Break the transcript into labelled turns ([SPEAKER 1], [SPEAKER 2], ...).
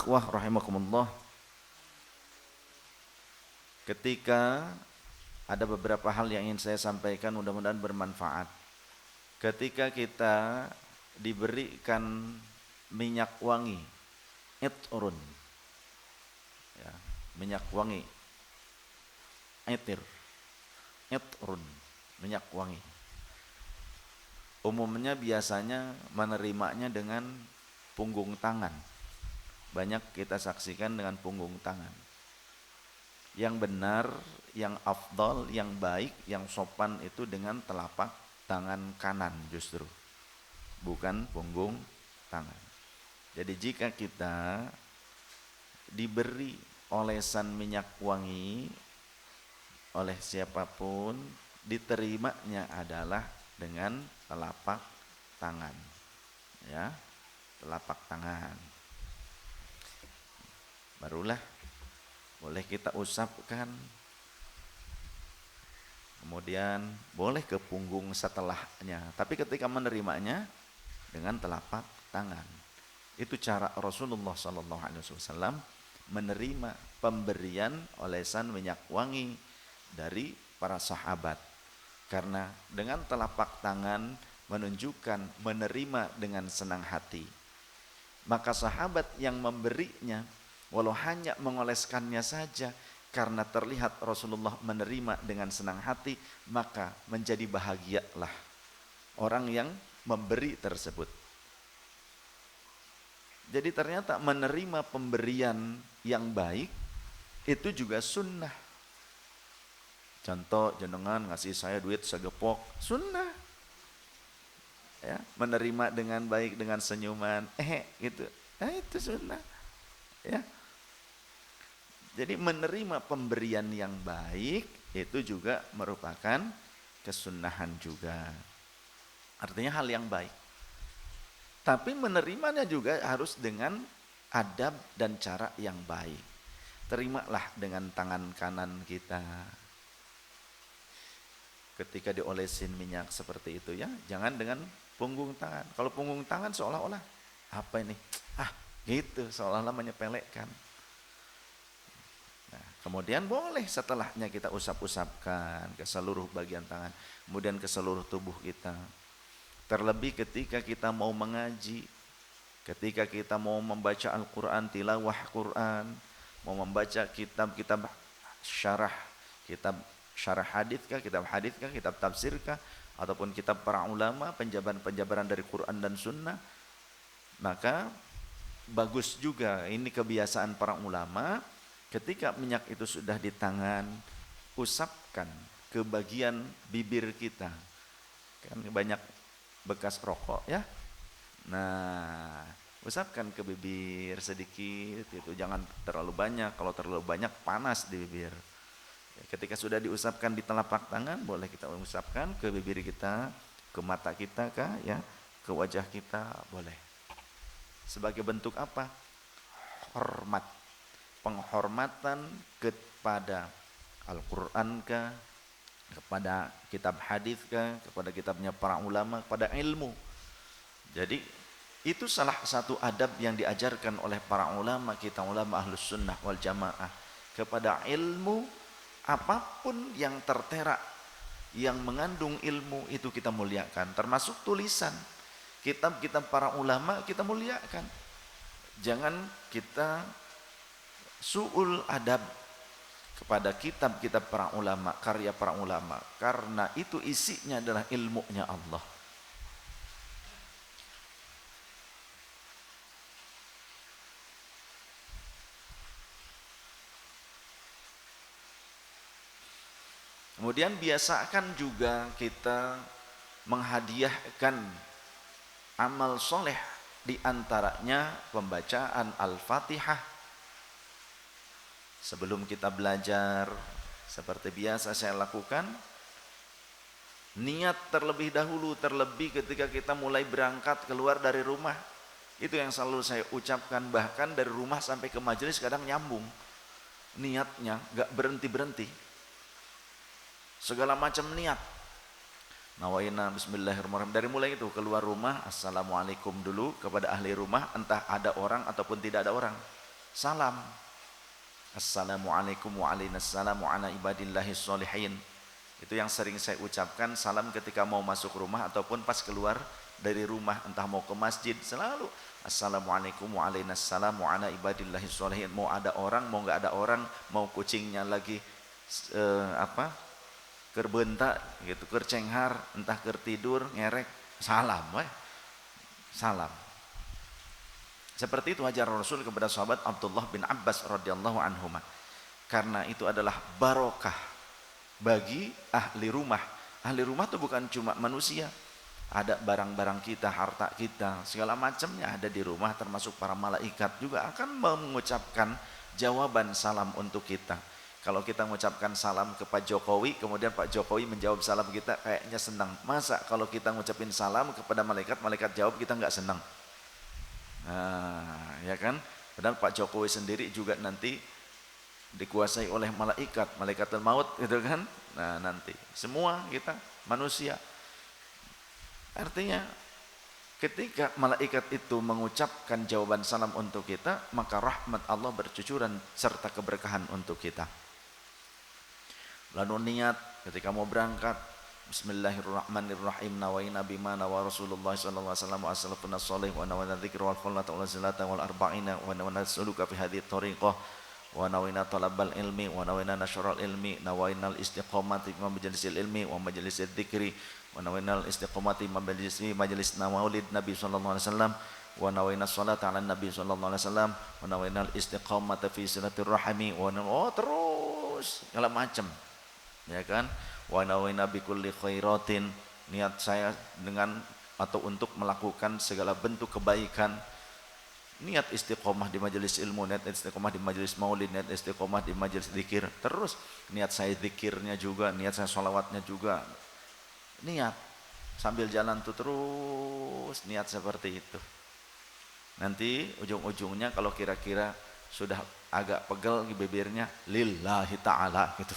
[SPEAKER 1] Ikhwah rahimakumullah, ketika ada beberapa hal yang ingin saya sampaikan, mudah-mudahan bermanfaat. Ketika kita diberikan minyak wangi, itrun, ya, minyak wangi, itir, itrun, minyak wangi. Umumnya biasanya menerimanya dengan punggung tangan. Banyak kita saksikan dengan punggung tangan. Yang benar, yang afdal, yang baik, yang sopan itu dengan telapak tangan kanan justru, bukan punggung tangan. Jadi jika kita diberi olesan minyak wangi oleh siapapun, diterimanya adalah dengan telapak tangan, ya, telapak tangan. Barulah boleh kita usapkan, kemudian boleh ke punggung setelahnya, tapi ketika menerimanya dengan telapak tangan. Itu cara Rasulullah SAW menerima pemberian olesan minyak wangi dari para sahabat, karena dengan telapak tangan menunjukkan menerima dengan senang hati. Maka sahabat yang memberinya, walau hanya mengoleskannya saja, karena terlihat Rasulullah menerima dengan senang hati, maka menjadi bahagialah orang yang memberi tersebut. Jadi ternyata menerima pemberian yang baik itu juga sunnah. Contoh, jenengan ngasih saya duit segepok, sunnah. Ya, menerima dengan baik, dengan senyuman, gitu. Nah, itu sunnah. Ya. Jadi menerima pemberian yang baik itu juga merupakan kesunnahan juga. Artinya hal yang baik. Tapi menerimanya juga harus dengan adab dan cara yang baik. Terimalah dengan tangan kanan kita. Ketika diolesin minyak seperti itu, ya, jangan dengan punggung tangan. Kalau punggung tangan seolah-olah apa ini? Gitu, seolah-olah menyepelekan. Nah, kemudian boleh setelahnya kita usap-usapkan ke seluruh bagian tangan, kemudian ke seluruh tubuh kita. Terlebih ketika kita mau mengaji, ketika kita mau membaca Al-Quran, tilawah Quran, mau membaca kitab-kitab syarah, kitab syarah hadithkah, kitab tafsirkah, ataupun kitab para ulama, penjabaran-penjabaran dari Quran dan Sunnah, maka bagus juga, ini kebiasaan para ulama, ketika minyak itu sudah di tangan, usapkan ke bagian bibir kita. Kan banyak bekas rokok, ya. Nah, usapkan ke bibir sedikit, itu jangan terlalu banyak. Kalau terlalu banyak panas di bibir. Ketika sudah diusapkan di telapak tangan, boleh kita usapkan ke bibir kita, ke mata kita kah, ya, ke wajah kita, boleh. Sebagai bentuk apa? Hormat, penghormatan kepada Al-Quran kah, kepada kitab hadis kah, kepada kitabnya para ulama, kepada ilmu. Jadi itu salah satu adab yang diajarkan oleh para ulama kita, ulama ahlus sunnah wal jamaah, kepada ilmu. Apapun yang tertera, yang mengandung ilmu, itu kita muliakan, termasuk tulisan kitab-kitab para ulama kita muliakan. Jangan kita su'ul adab kepada kitab-kitab para ulama, karya para ulama, karena itu isinya adalah ilmunya Allah. Kemudian biasakan juga kita menghadiahkan amal soleh, diantaranya pembacaan Al-Fatihah. Sebelum kita belajar, seperti biasa saya lakukan, niat terlebih dahulu, terlebih ketika kita mulai berangkat keluar dari rumah. Itu yang selalu saya ucapkan, bahkan dari rumah sampai ke majelis kadang nyambung. Niatnya gak berhenti-berhenti. Segala macam niat. Nawaina bismillahirrahmanirrahim. Dari mulai itu keluar rumah, assalamualaikum dulu kepada ahli rumah, entah ada orang ataupun tidak ada orang. salam. Assalamualaikum waalaikumsalam wa ala ibadillahis sholihin. Itu yang sering saya ucapkan salam ketika mau masuk rumah ataupun pas keluar dari rumah, entah mau ke masjid, selalu Assalamualaikum waalaikumsalam wa ala ibadillahis sholihin. Mau ada orang, mau nggak ada orang, mau kucingnya lagi kerbentak gitu, kercenghar, entah kertidur, ngerek, salam, salam. Seperti itu ajar Rasul kepada sahabat Abdullah bin Abbas radhiyallahu anhuma. Karena itu adalah barokah bagi ahli rumah. Ahli rumah itu bukan cuma manusia. Ada barang-barang kita, harta kita, segala macamnya ada di rumah, termasuk para malaikat juga akan mengucapkan jawaban salam untuk kita. Kalau kita mengucapkan salam ke Pak Jokowi, kemudian Pak Jokowi menjawab salam kita, kayaknya senang. Masa kalau kita mengucapin salam kepada malaikat, malaikat jawab kita nggak senang? Nah, ya kan? Padahal Pak Jokowi sendiri juga nanti dikuasai oleh malaikat, malaikatul maut gitu kan. Nah, nanti semua kita manusia. Artinya ketika malaikat itu mengucapkan jawaban salam untuk kita, maka rahmat Allah bercucuran serta keberkahan untuk kita. Lalu niat ketika mau berangkat, Bismillahirrahmanirrahim, nawaina bima nawa Rasulullah sallallahu alaihi wasallam wa as-salafun as-salih wa nawaina dzikra wal khulata wal zilata wal arba'ina wa nawaina suluka fi hadhihi tariqah wa nawaina talabal ilmi wa nawaina nasyral ilmi nawaina al-istiqamati fi majlisil ilmi wa majlisid dzikri wa nawaina al-istiqamati fi majlis maulid Nabi sallallahu alaihi wasallam wa nawaina sholata ala Nabi sallallahu alaihi wasallam wa nawaina al-istiqamata fi silaturrahmi wa terus segala macam, ya kan? Wa nawaina bikulli khairatin, niat saya dengan atau untuk melakukan segala bentuk kebaikan. Niat istiqomah di majelis ilmu, niat istiqomah di majelis maulid, niat istiqomah di majelis zikir. Terus niat saya zikirnya juga, niat saya sholawatnya juga. Niat sambil jalan tuh terus niat seperti itu. Nanti ujung-ujungnya kalau kira-kira sudah agak pegel di bibirnya, lillahi ta'ala gitu.